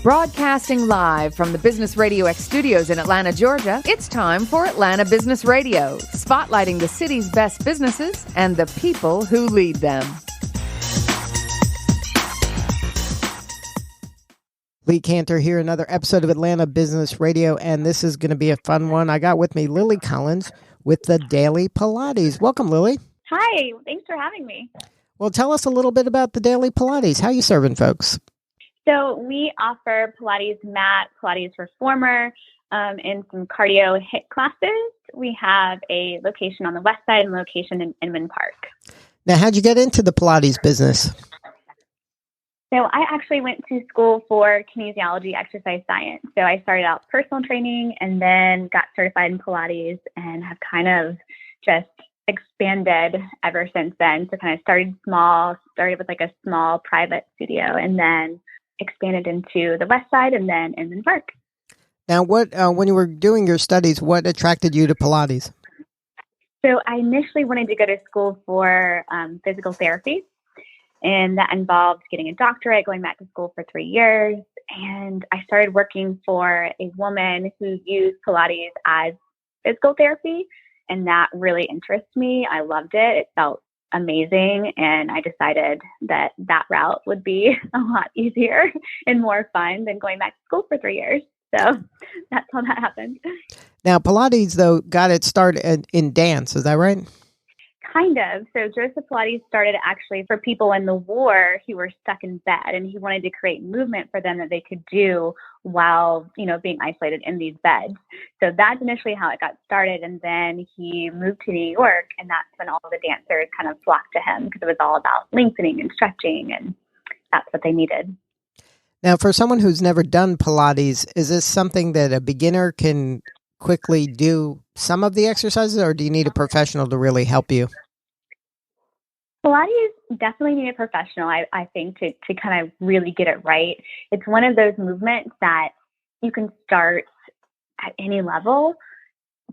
Broadcasting live from the Business RadioX studios in Atlanta, Georgia, it's time for Atlanta Business Radio, spotlighting the city's best businesses and the people who lead them. Lee Cantor here, another episode of Atlanta Business Radio, and this is going to be a fun one. I got with me Lily Collins with the Daily Pilates. Welcome, Lily. Hi, thanks for having me. Well, tell us a little bit about the Daily Pilates. How you serving folks? So we offer Pilates Mat, Pilates Reformer, and some cardio HIIT classes. We have a location on the west side and a location in Inman Park. Now, how'd you get into the Pilates business? So I actually went to school for kinesiology exercise science. So I started out personal training and then got certified in Pilates and have kind of just expanded ever since then. So kind of started with like a small private studio and then expanded into the west side and then Inman Park. Now, when you were doing your studies, what attracted you to Pilates? So I initially wanted to go to school for physical therapy, and that involved getting a doctorate, going back to school for 3 years. And I started working for a woman who used Pilates as physical therapy, and that really interests me. I loved it. It felt amazing, and I decided that route would be a lot easier and more fun than going back to school for 3 years. So that's how that happened. Now, Pilates, though, got its start in dance. Is that right? Kind of. So Joseph Pilates started actually for people in the war who were stuck in bed, and he wanted to create movement for them that they could do while, being isolated in these beds. So that's initially how it got started. And then he moved to New York, and that's when all the dancers kind of flocked to him because it was all about lengthening and stretching, and that's what they needed. Now, for someone who's never done Pilates, is this something that a beginner can quickly do some of the exercises, or do you need a professional to really help you? Pilates definitely need a professional, I think, to kind of really get it right. It's one of those movements that you can start at any level,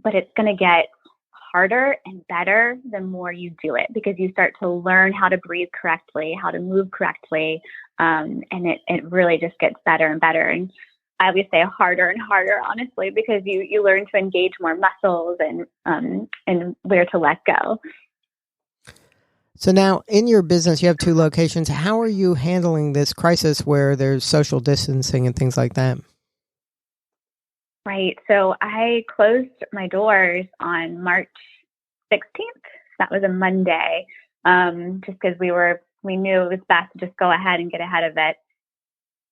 but it's going to get harder and better the more you do it, because you start to learn how to breathe correctly, how to move correctly, and it really just gets better and better. And I always say harder and harder, honestly, because you learn to engage more muscles and where to let go. So now in your business, you have 2 locations. How are you handling this crisis where there's social distancing and things like that? Right. So I closed my doors on March 16th. That was a Monday, just because we knew it was best to just go ahead and get ahead of it.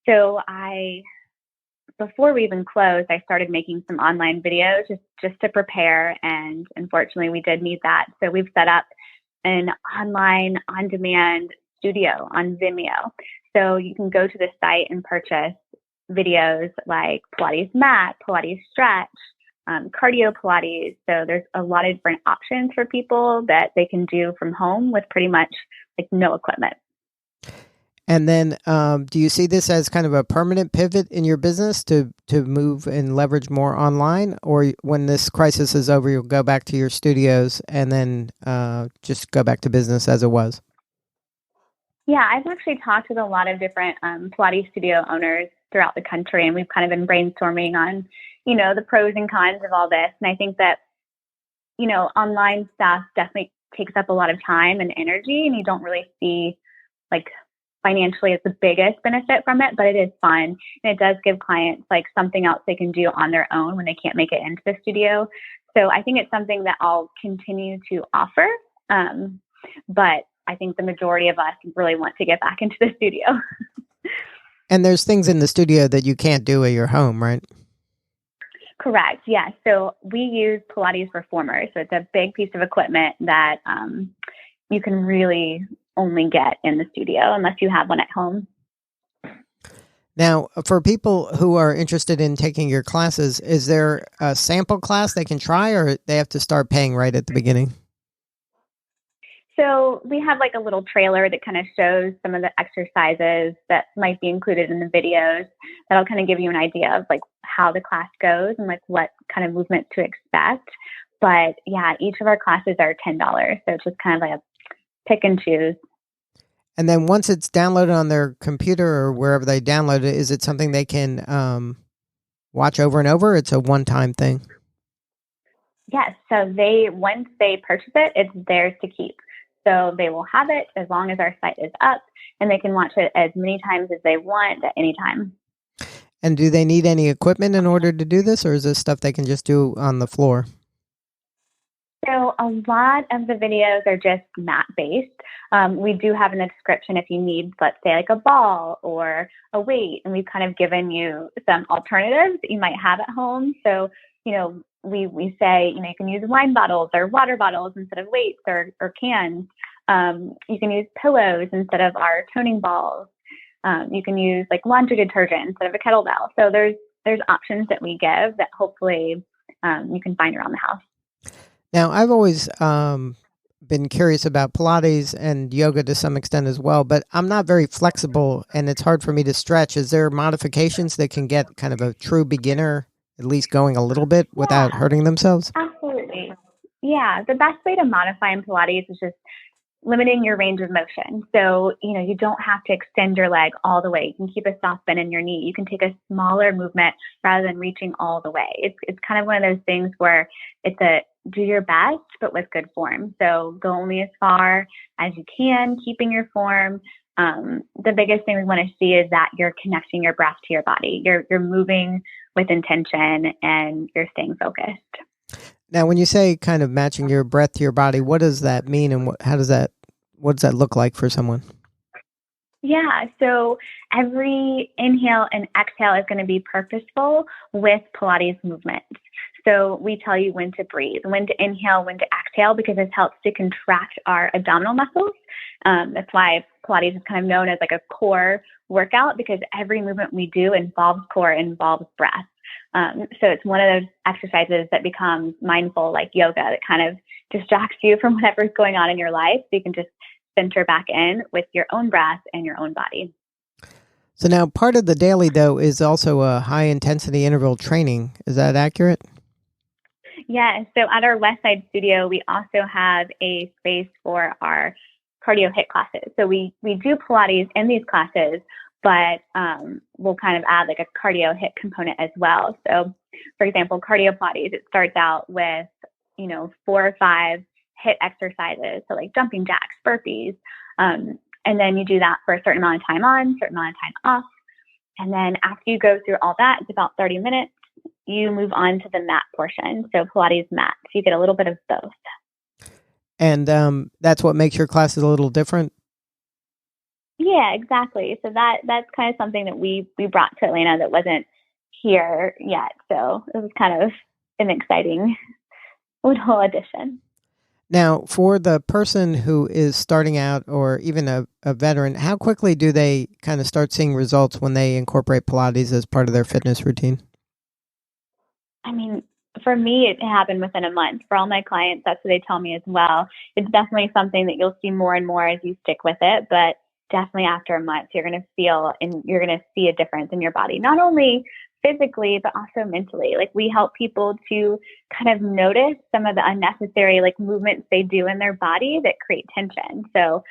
So before we even closed, I started making some online videos just to prepare. And unfortunately, we did need that. So we've set up an online on-demand studio on Vimeo. So you can go to the site and purchase videos like Pilates Mat, Pilates Stretch, cardio Pilates. So there's a lot of different options for people that they can do from home with pretty much like no equipment. And then do you see this as kind of a permanent pivot in your business to move and leverage more online? Or when this crisis is over, you'll go back to your studios and then just go back to business as it was? Yeah, I've actually talked with a lot of different Pilates studio owners throughout the country, and we've kind of been brainstorming on, the pros and cons of all this. And I think that, online stuff definitely takes up a lot of time and energy, and you don't really see financially it's the biggest benefit from it, but it is fun. And it does give clients something else they can do on their own when they can't make it into the studio. So I think it's something that I'll continue to offer. But I think the majority of us really want to get back into the studio. And there's things in the studio that you can't do at your home, right? Correct. Yeah. So we use Pilates Reformer. So it's a big piece of equipment that you can really only get in the studio unless you have one at home. Now, for people who are interested in taking your classes, is there a sample class they can try, or they have to start paying right at the beginning? So we have a little trailer that kind of shows some of the exercises that might be included in the videos. That'll kind of give you an idea of how the class goes and what kind of movement to expect. But yeah, each of our classes are $10. So it's just kind of a pick and choose. And then once it's downloaded on their computer or wherever they download it, is it something they can watch over and over? It's a one-time thing. Yes. So once they purchase it, it's theirs to keep. So they will have it as long as our site is up, and they can watch it as many times as they want at any time. And do they need any equipment in order to do this, or is this stuff they can just do on the floor? So a lot of the videos are just mat-based. We do have in the description if you need, let's say, like a ball or a weight, and we've kind of given you some alternatives that you might have at home. So, we say, you can use wine bottles or water bottles instead of weights or cans. You can use pillows instead of our toning balls. You can use like laundry detergent instead of a kettlebell. So there's options that we give that hopefully you can find around the house. Now, I've always been curious about Pilates and yoga to some extent as well, but I'm not very flexible and it's hard for me to stretch. Is there modifications that can get kind of a true beginner at least going a little bit without hurting themselves? Absolutely. Yeah. The best way to modify in Pilates is just limiting your range of motion. So, you don't have to extend your leg all the way. You can keep a soft bend in your knee. You can take a smaller movement rather than reaching all the way. It's kind of one of those things where it's a do your best, but with good form. So go only as far as you can, keeping your form. The biggest thing we want to see is that you're connecting your breath to your body. You're moving with intention and you're staying focused. Now, when you say kind of matching your breath to your body, what does that mean, and what does that look like for someone? Yeah, so every inhale and exhale is going to be purposeful with Pilates movements. So we tell you when to breathe, when to inhale, when to exhale, because this helps to contract our abdominal muscles. That's why Pilates is kind of known as like a core workout, because every movement we do involves core, involves breath. So it's one of those exercises that becomes mindful, like yoga, that kind of distracts you from whatever's going on in your life. So you can just center back in with your own breath and your own body. So now part of the daily, though, is also a high-intensity interval training. Is that accurate? Yeah. So at our West Side studio, we also have a space for our cardio HIIT classes. So we do Pilates in these classes, but we'll kind of add like a cardio HIIT component as well. So, for example, cardio Pilates, it starts out with, 4 or 5 HIIT exercises. So like jumping jacks, burpees. And then you do that for a certain amount of time on, certain amount of time off. And then after you go through all that, it's about 30 minutes, you move on to the mat portion. So Pilates Mat. So you get a little bit of both. And that's what makes your classes a little different? Yeah, exactly. So that's kind of something that we brought to Atlanta that wasn't here yet. So it was kind of an exciting little addition. Now, for the person who is starting out or even a veteran, how quickly do they kind of start seeing results when they incorporate Pilates as part of their fitness routine? I mean, for me, it happened within a month. For all my clients, that's what they tell me as well. It's definitely something that you'll see more and more as you stick with it, but definitely after a month, you're going to feel and you're going to see a difference in your body, not only physically, but also mentally. Like we help people to kind of notice some of the unnecessary like movements they do in their body that create tension. So,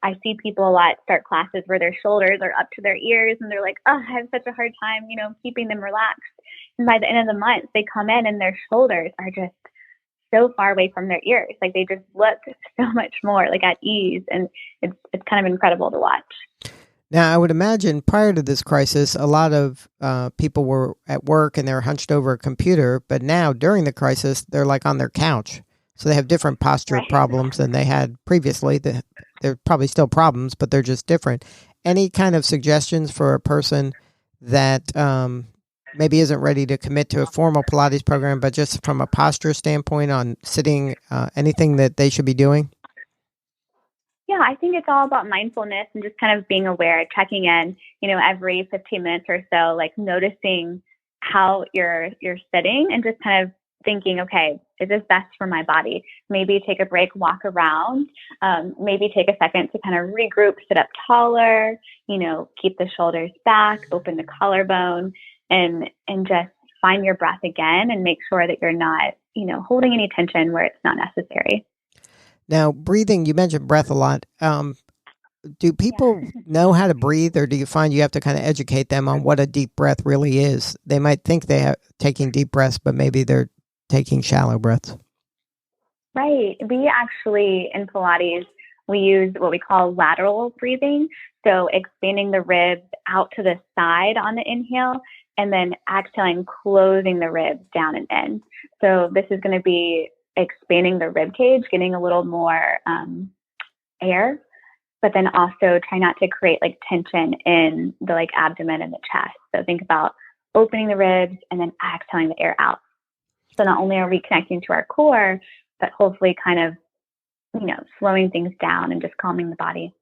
I see people a lot start classes where their shoulders are up to their ears and they're like, oh, I have such a hard time, keeping them relaxed. And by the end of the month, they come in and their shoulders are just so far away from their ears. Like they just look so much more like at ease. And it's kind of incredible to watch. Now, I would imagine prior to this crisis, a lot of people were at work and they're hunched over a computer. But now during the crisis, they're like on their couch. So they have different posture problems than they had previously. They're probably still problems, but they're just different. Any kind of suggestions for a person that maybe isn't ready to commit to a formal Pilates program, but just from a posture standpoint on sitting, anything that they should be doing? Yeah, I think it's all about mindfulness and just kind of being aware, checking in, every 15 minutes or so, like noticing how you're sitting and just kind of thinking, okay, is this best for my body? Maybe take a break, walk around, maybe take a second to kind of regroup, sit up taller, keep the shoulders back, open the collarbone, and just find your breath again and make sure that you're not, holding any tension where it's not necessary. Now, breathing, you mentioned breath a lot. do people know how to breathe, or do you find you have to kind of educate them on what a deep breath really is? They might think they are taking deep breaths, but maybe they're taking shallow breaths. Right. We actually, in Pilates, we use what we call lateral breathing. So expanding the ribs out to the side on the inhale, and then exhaling, closing the ribs down and in. So this is going to be expanding the rib cage, getting a little more air, but then also try not to create like tension in the like abdomen and the chest. So think about opening the ribs and then exhaling the air out. So not only are we connecting to our core, but hopefully kind of, slowing things down and just calming the body.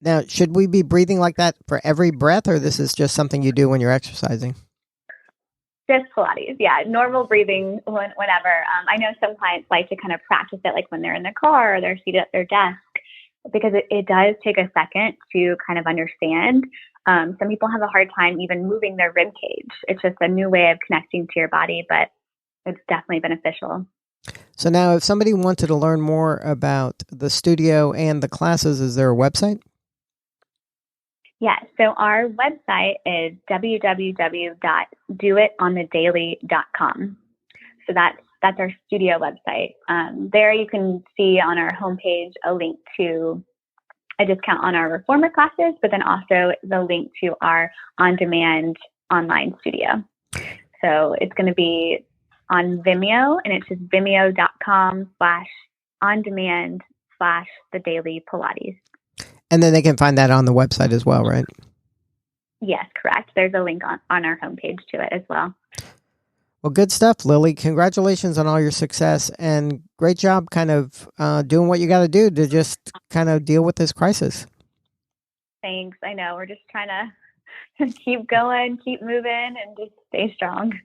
Now, should we be breathing like that for every breath, or this is just something you do when you're exercising? Just Pilates, yeah. Normal breathing whenever. I know some clients like to kind of practice it like when they're in their car or they're seated at their desk, because it does take a second to kind of understand. Some people have a hard time even moving their rib cage. It's just a new way of connecting to your body, but it's definitely beneficial. So now, if somebody wanted to learn more about the studio and the classes, is there a website? Yes. So our website is www.doitonthedaily.com. So that's our studio website. There you can see on our homepage a link to a discount on our reformer classes, but then also the link to our on-demand online studio. So it's going to be on Vimeo, and it's just vimeo.com/on-demand/the Daily Pilates. And then they can find that on the website as well, right? Yes, correct. There's a link on our homepage to it as well. Well, good stuff, Lily. Congratulations on all your success, and great job kind of doing what you got to do to just kind of deal with this crisis. Thanks. I know. We're just trying to keep going, keep moving, and just stay strong.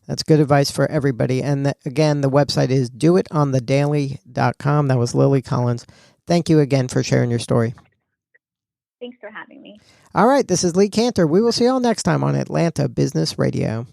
That's good advice for everybody. And again, the website is doitonthedaily.com. That was Lily Collins. Thank you again for sharing your story. Thanks for having me. All right. This is Lee Cantor. We will see you all next time on Atlanta Business Radio.